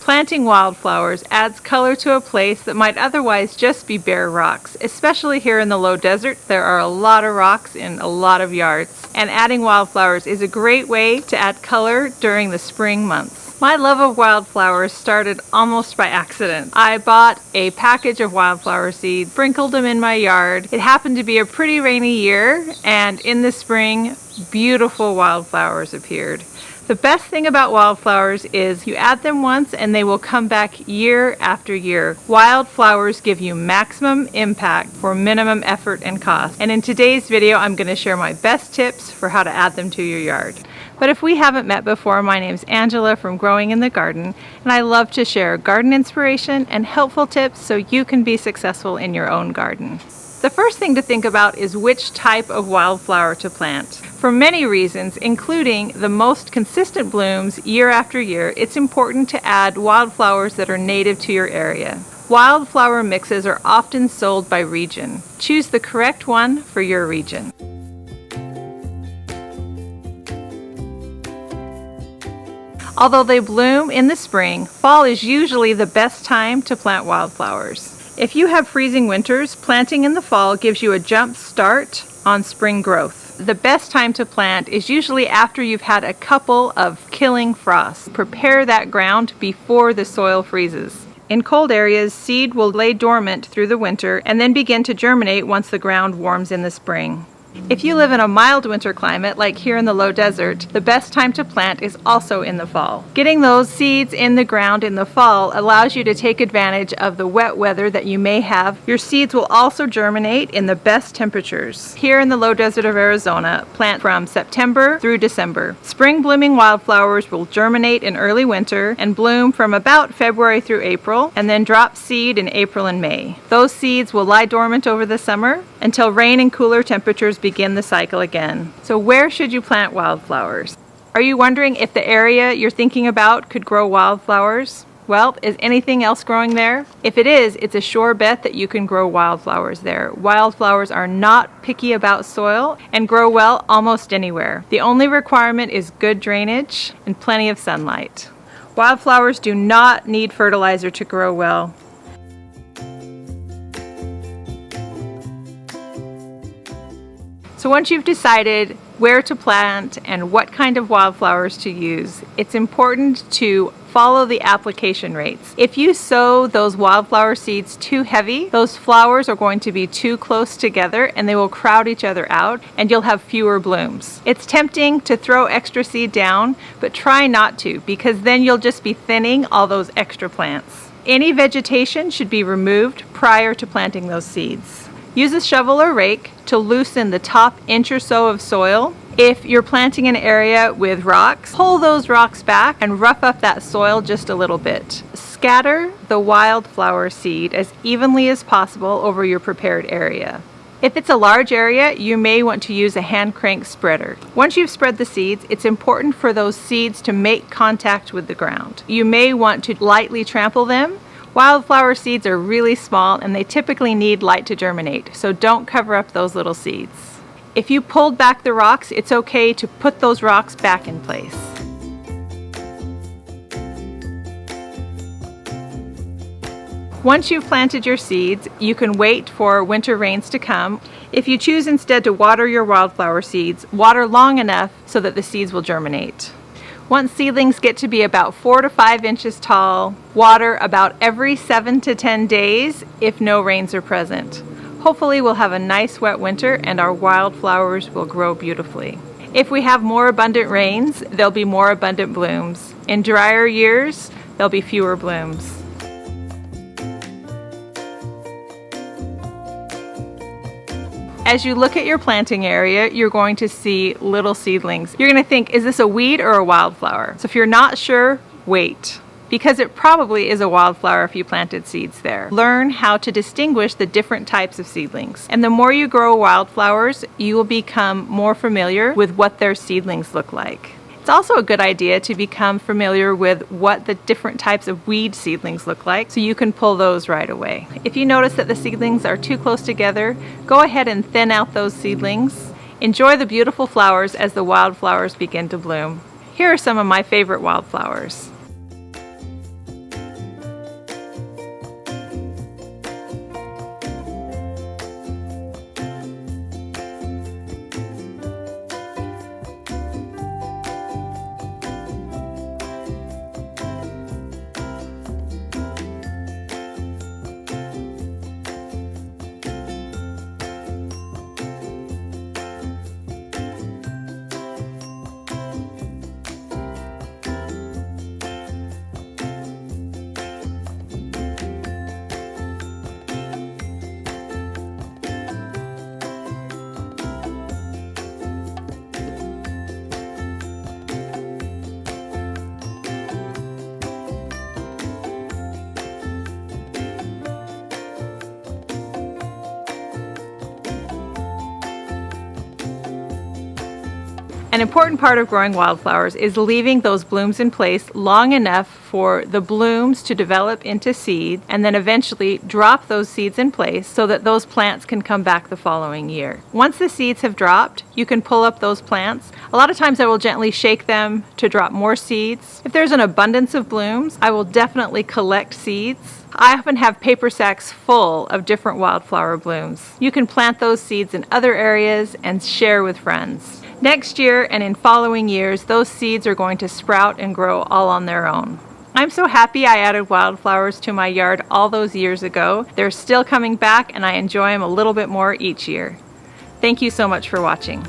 Planting wildflowers adds color to a place that might otherwise just be bare rocks. Especially here in the low desert, there are a lot of rocks in a lot of yards, and adding wildflowers is a great way to add color during the spring months. My love of wildflowers started almost by accident. I bought a package of wildflower seeds, sprinkled them in my yard. It happened to be a pretty rainy year, and in the spring, beautiful wildflowers appeared. The best thing about wildflowers is you add them once and they will come back year after year. Wildflowers give you maximum impact for minimum effort and cost. And in today's video, I'm going to share my best tips for how to add them to your yard. But if we haven't met before, my name's Angela from Growing in the Garden, and I love to share garden inspiration and helpful tips so you can be successful in your own garden. The first thing to think about is which type of wildflower to plant. For many reasons, including the most consistent blooms year after year, it's important to add wildflowers that are native to your area. Wildflower mixes are often sold by region. Choose the correct one for your region. Although they bloom in the spring, fall is usually the best time to plant wildflowers. If you have freezing winters, planting in the fall gives you a jump start on spring growth. The best time to plant is usually after you've had a couple of killing frosts. Prepare that ground before the soil freezes. In cold areas, seed will lay dormant through the winter and then begin to germinate once the ground warms in the spring. If you live in a mild winter climate, like here in the low desert, the best time to plant is also in the fall. Getting those seeds in the ground in the fall allows you to take advantage of the wet weather that you may have. Your seeds will also germinate in the best temperatures. Here in the low desert of Arizona, plant from September through December. Spring blooming wildflowers will germinate in early winter and bloom from about February through April, and then drop seed in April and May. Those seeds will lie dormant over the summer until rain and cooler temperatures begin the cycle again. So where should you plant wildflowers? Are you wondering if the area you're thinking about could grow wildflowers? Well, is anything else growing there? If it is, it's a sure bet that you can grow wildflowers there. Wildflowers are not picky about soil and grow well almost anywhere. The only requirement is good drainage and plenty of sunlight. Wildflowers do not need fertilizer to grow well. So once you've decided where to plant and what kind of wildflowers to use, it's important to follow the application rates. If you sow those wildflower seeds too heavy, those flowers are going to be too close together and they will crowd each other out and you'll have fewer blooms. It's tempting to throw extra seed down, but try not to, because then you'll just be thinning all those extra plants. Any vegetation should be removed prior to planting those seeds. Use a shovel or rake to loosen the top inch or so of soil. If you're planting an area with rocks, pull those rocks back and rough up that soil just a little bit. Scatter the wildflower seed as evenly as possible over your prepared area. If it's a large area, you may want to use a hand crank spreader. Once you've spread the seeds, it's important for those seeds to make contact with the ground. You may want to lightly trample them. Wildflower seeds are really small and they typically need light to germinate, so don't cover up those little seeds. If you pulled back the rocks, it's okay to put those rocks back in place. Once you've planted your seeds, you can wait for winter rains to come. If you choose instead to water your wildflower seeds, water long enough so that the seeds will germinate. Once seedlings get to be about 4 to 5 inches tall, water about every 7 to 10 days if no rains are present. Hopefully we'll have a nice wet winter and our wildflowers will grow beautifully. If we have more abundant rains, there'll be more abundant blooms. In drier years, there'll be fewer blooms. As you look at your planting area, you're going to see little seedlings. You're going to think, is this a weed or a wildflower? So if you're not sure, wait, because it probably is a wildflower if you planted seeds there. Learn how to distinguish the different types of seedlings. And the more you grow wildflowers, you will become more familiar with what their seedlings look like. It's also a good idea to become familiar with what the different types of weed seedlings look like, so you can pull those right away. If you notice that the seedlings are too close together, go ahead and thin out those seedlings. Enjoy the beautiful flowers as the wildflowers begin to bloom. Here are some of my favorite wildflowers. An important part of growing wildflowers is leaving those blooms in place long enough for the blooms to develop into seeds and then eventually drop those seeds in place so that those plants can come back the following year. Once the seeds have dropped, you can pull up those plants. A lot of times I will gently shake them to drop more seeds. If there's an abundance of blooms, I will definitely collect seeds. I often have paper sacks full of different wildflower blooms. You can plant those seeds in other areas and share with friends. Next year and in following years, those seeds are going to sprout and grow all on their own. I'm so happy I added wildflowers to my yard all those years ago. They're still coming back and I enjoy them a little bit more each year. Thank you so much for watching.